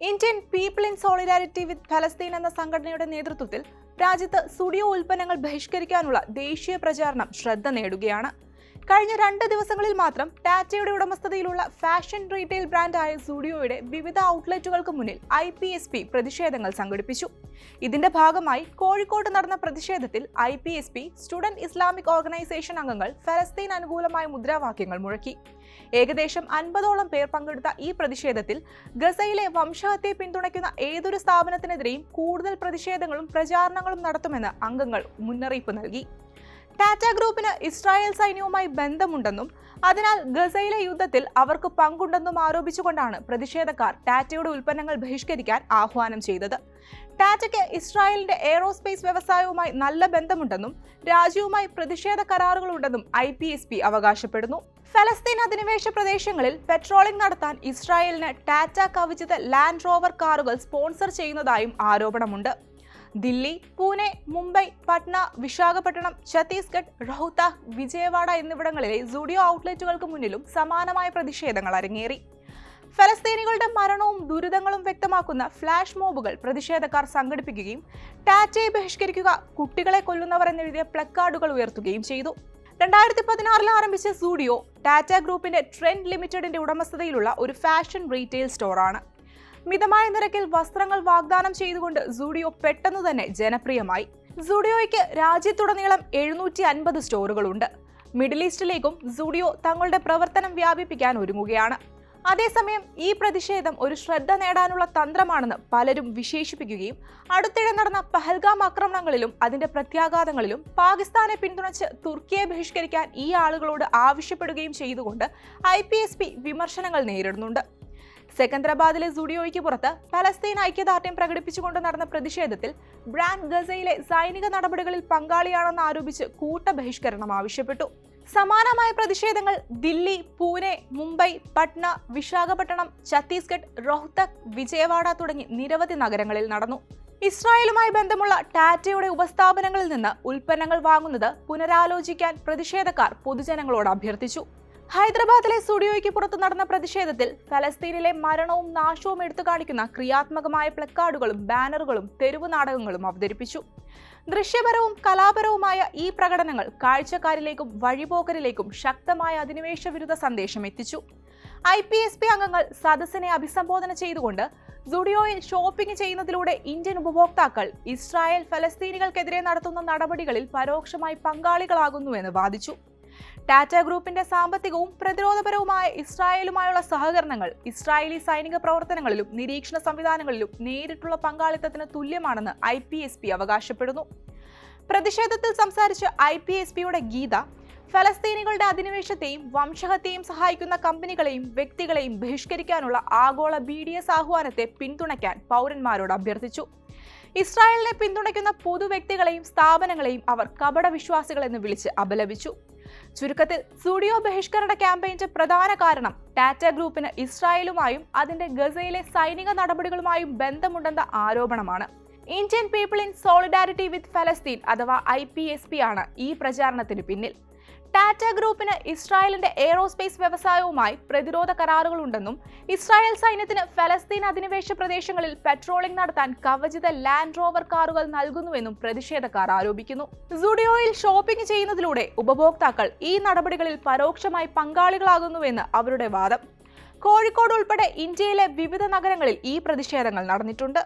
Indian people in solidarity വിത്ത് ഫലസ്തീൻ എന്ന സംഘടനയുടെ നേതൃത്വത്തിൽ രാജ്യത്ത് സ്റ്റുഡിയോ ഉൽപ്പന്നങ്ങൾ ബഹിഷ്കരിക്കാനുള്ള ദേശീയ പ്രചാരണം ശ്രദ്ധ നേടുകയാണ്. കഴിഞ്ഞ 2 ദിവസങ്ങളിൽ മാത്രം ടാറ്റയുടെ ഉടമസ്ഥതയിലുള്ള ഫാഷൻ റീറ്റെയിൽ ബ്രാൻഡായ സ്റ്റുഡിയോയുടെ വിവിധ ഔട്ട്ലെറ്റുകൾക്ക് മുന്നിൽ IPSP പ്രതിഷേധങ്ങൾ സംഘടിപ്പിച്ചു. ഇതിന്റെ ഭാഗമായി കോഴിക്കോട് നടന്ന പ്രതിഷേധത്തിൽ IPSP സ്റ്റുഡന്റ് ഇസ്ലാമിക് ഓർഗനൈസേഷൻ അംഗങ്ങൾ ഫലസ്തീൻ അനുകൂലമായ മുദ്രാവാക്യങ്ങൾ മുഴക്കി. ഏകദേശം 50ഓളം പേർ പങ്കെടുത്ത ഈ പ്രതിഷേധത്തിൽ ഗസയിലെ വംശഹത്യയെ പിന്തുണയ്ക്കുന്ന ഏതൊരു സ്ഥാപനത്തിനെതിരെയും കൂടുതൽ പ്രതിഷേധങ്ങളും പ്രചാരണങ്ങളും നടത്തുമെന്ന് അംഗങ്ങൾ മുന്നറിയിപ്പ് നൽകി. ടാറ്റ ഗ്രൂപ്പിന് ഇസ്രായേൽ സൈന്യവുമായി ബന്ധമുണ്ടെന്നും അതിനാൽ ഗസയിലെ യുദ്ധത്തിൽ അവർക്ക് പങ്കുണ്ടെന്നും ആരോപിച്ചുകൊണ്ടാണ് പ്രതിഷേധക്കാർ ടാറ്റയുടെ ഉൽപ്പന്നങ്ങൾ ബഹിഷ്കരിക്കാൻ ആഹ്വാനം ചെയ്തത്. ടാറ്റയ്ക്ക് ഇസ്രായേലിന്റെ എയ്റോസ്പേസ് വ്യവസായവുമായി നല്ല ബന്ധമുണ്ടെന്നും രാജ്യവുമായി പ്രതിഷേധ കരാറുകളുണ്ടെന്നും IPSP അവകാശപ്പെടുന്നു. ഫലസ്തീൻ അധിനിവേശ പ്രദേശങ്ങളിൽ പെട്രോളിംഗ് നടത്താൻ ഇസ്രായേലിന് ടാറ്റ കവചിത ലാൻഡ് റോവർ കാറുകൾ സ്പോൺസർ ചെയ്യുന്നതായും ആരോപണമുണ്ട്. ദില്ലി, പൂനെ, മുംബൈ, പട്ന, വിശാഖപട്ടണം, ഛത്തീസ്ഗഡ്, റോഹ്തക്, വിജയവാഡ എന്നിവിടങ്ങളിലെ സ്റ്റുഡിയോ ഔട്ട്ലെറ്റുകൾക്ക് മുന്നിലും സമാനമായ പ്രതിഷേധങ്ങൾ അരങ്ങേറി. ഫലസ്തീനികളുടെ മരണവും ദുരിതങ്ങളും വ്യക്തമാക്കുന്ന ഫ്ലാഷ് മോബുകൾ പ്രതിഷേധക്കാർ സംഘടിപ്പിക്കുകയും ടാറ്റയെ ബഹിഷ്കരിക്കുക, കുട്ടികളെ കൊല്ലുന്നവർ എന്നെഴുതിയ പ്ലക്കാർഡുകൾ ഉയർത്തുകയും ചെയ്തു. 2016 ആരംഭിച്ച സ്റ്റുഡിയോ ടാറ്റ ഗ്രൂപ്പിന്റെ ട്രെൻഡ് ലിമിറ്റഡിന്റെ ഉടമസ്ഥതയിലുള്ള ഒരു ഫാഷൻ റീറ്റെയിൽ സ്റ്റോറാണ്. മിതമായ നിരക്കിൽ വസ്ത്രങ്ങൾ വാഗ്ദാനം ചെയ്തുകൊണ്ട് സ്റ്റുഡിയോ പെട്ടെന്ന് തന്നെ ജനപ്രിയമായി. സ്റ്റുഡിയോയ്ക്ക് രാജ്യത്തുടനീളം 750 സ്റ്റോറുകളുണ്ട്. മിഡിൽ ഈസ്റ്റിലേക്കും സ്റ്റുഡിയോ തങ്ങളുടെ പ്രവർത്തനം വ്യാപിപ്പിക്കാൻ ഒരുങ്ങുകയാണ്. അതേസമയം ഈ പ്രതിഷേധം ഒരു ശ്രദ്ധ നേടാനുള്ള തന്ത്രമാണെന്ന് പലരും വിശേഷിപ്പിക്കുകയും അടുത്തിടെ നടന്ന പഹൽഗാം ആക്രമണങ്ങളിലും അതിന്റെ പ്രത്യാഘാതങ്ങളിലും പാകിസ്ഥാനെ പിന്തുണച്ച് തുർക്കിയെ ബഹിഷ്കരിക്കാൻ ഈ ആളുകളോട് ആവശ്യപ്പെടുകയും ചെയ്തുകൊണ്ട് IPSP വിമർശനങ്ങൾ നേരിടുന്നുണ്ട്. സെക്കന്ദരാബാദിലെ സ്റ്റുഡിയോയ്ക്ക് പുറത്ത് പലസ്തീൻ ഐക്യദാർഢ്യം പ്രകടിപ്പിച്ചുകൊണ്ട് നടന്ന പ്രതിഷേധത്തിൽ ബ്രാൻഡ് ഗസയിലെ സൈനിക നടപടികളിൽ പങ്കാളിയാണെന്ന് ആരോപിച്ച് കൂട്ടബഹിഷ്കരണം ആവശ്യപ്പെട്ടു. സമാനമായ പ്രതിഷേധങ്ങൾ ദില്ലി, പൂനെ, മുംബൈ, പട്ന, വിശാഖപട്ടണം, ഛത്തീസ്ഗഡ്, റോഹ്തക്, വിജയവാഡ തുടങ്ങി നിരവധി നഗരങ്ങളിൽ നടന്നു. ഇസ്രായേലുമായി ബന്ധമുള്ള ടാറ്റയുടെ ഉപസ്ഥാപനങ്ങളിൽ നിന്ന് ഉൽപ്പന്നങ്ങൾ വാങ്ങുന്നത് പുനരാലോചിക്കാൻ പ്രതിഷേധക്കാർ പൊതുജനങ്ങളോട് അഭ്യർത്ഥിച്ചു. ഹൈദരാബാദിലെ സ്റ്റുഡിയോയ്ക്ക് പുറത്തു നടന്ന പ്രതിഷേധത്തിൽ ഫലസ്തീനിലെ മരണവും നാശവും എടുത്തു കാണിക്കുന്ന ക്രിയാത്മകമായ പ്ലക്കാർഡുകളും ബാനറുകളും തെരുവ് നാടകങ്ങളും അവതരിപ്പിച്ചു. ദൃശ്യപരവും കലാപരവുമായ ഈ പ്രകടനങ്ങൾ കാഴ്ചക്കാരിലേക്കും വഴിപോക്കരിലേക്കും ശക്തമായ അധിനിവേശ വിരുദ്ധ സന്ദേശം എത്തിച്ചു. IPSP അംഗങ്ങൾ സദസ്സിനെ അഭിസംബോധന ചെയ്തുകൊണ്ട് സ്റ്റുഡിയോയിൽ ഷോപ്പിംഗ് ചെയ്യുന്നതിലൂടെ ഇന്ത്യൻ ഉപഭോക്താക്കൾ ഇസ്രായേൽ ഫലസ്തീനികൾക്കെതിരെ നടത്തുന്ന നടപടികളിൽ പരോക്ഷമായി പങ്കാളികളാകുന്നുവെന്ന് വാദിച്ചു. ടാറ്റ ഗ്രൂപ്പിന്റെ സാമ്പത്തികവും പ്രതിരോധപരവുമായ ഇസ്രായേലുമായുള്ള സഹകരണങ്ങൾ ഇസ്രായേലി സൈനിക പ്രവർത്തനങ്ങളിലും നിരീക്ഷണ സംവിധാനങ്ങളിലും നേരിട്ടുള്ള പങ്കാളിത്തത്തിന് തുല്യമാണെന്ന് IPSP അവകാശപ്പെടുന്നു. പ്രതിഷേധത്തിൽ സംസാരിച്ച IPSPയുടെ ഗീത ഫലസ്തീനികളുടെ അധിനിവേശത്തെയും വംശഹത്യയും സഹായിക്കുന്ന കമ്പനികളെയും വ്യക്തികളെയും ബഹിഷ്കരിക്കാനുള്ള ആഗോള BDS ആഹ്വാനത്തെ പിന്തുണയ്ക്കാൻ പൗരന്മാരോട് അഭ്യർത്ഥിച്ചു. ഇസ്രായേലിനെ പിന്തുണയ്ക്കുന്ന പൊതുവ്യക്തികളെയും സ്ഥാപനങ്ങളെയും അവർ കപടവിശ്വാസികൾ എന്ന് വിളിച്ച് അപലപിച്ചു. ചുരുക്കത്തിൽ സ്റ്റുഡിയോ ബഹിഷ്കരണ ക്യാമ്പയിന്റെ പ്രധാന കാരണം ടാറ്റ ഗ്രൂപ്പിന് ഇസ്രായേലുമായും അതിന്റെ ഗസയിലെ സൈനിക നടപടികളുമായും ബന്ധമുണ്ടെന്ന ആരോപണമാണ്. ഇന്ത്യൻ പീപ്പിൾ ഇൻ സോളിഡാരിറ്റി വിത്ത് ഫലസ്തീൻ അഥവാ IPSP ആണ് ഈ പ്രചാരണത്തിന് പിന്നിൽ. ടാറ്റ ഗ്രൂപ്പിന് ഇസ്രായേലിന്റെ എയ്റോസ്പേസ് വ്യവസായവുമായി പ്രതിരോധ കരാറുകളുണ്ടെന്നും ഇസ്രായേൽ സൈന്യത്തിന് ഫലസ്തീൻ അധിനിവേശ പ്രദേശങ്ങളിൽ പെട്രോളിംഗ് നടത്താൻ കവചിത ലാൻഡ് റോവർ കാറുകൾ നൽകുന്നുവെന്നും പ്രതിഷേധക്കാർ ആരോപിക്കുന്നു. സ്റ്റുഡിയോയിൽ ഷോപ്പിംഗ് ചെയ്യുന്നതിലൂടെ ഉപഭോക്താക്കൾ ഈ നടപടികളിൽ പരോക്ഷമായി പങ്കാളികളാകുന്നുവെന്ന് അവരുടെ വാദം. കോഴിക്കോട് ഉൾപ്പെടെ ഇന്ത്യയിലെ വിവിധ നഗരങ്ങളിൽ ഈ പ്രതിഷേധങ്ങൾ നടന്നിട്ടുണ്ട്.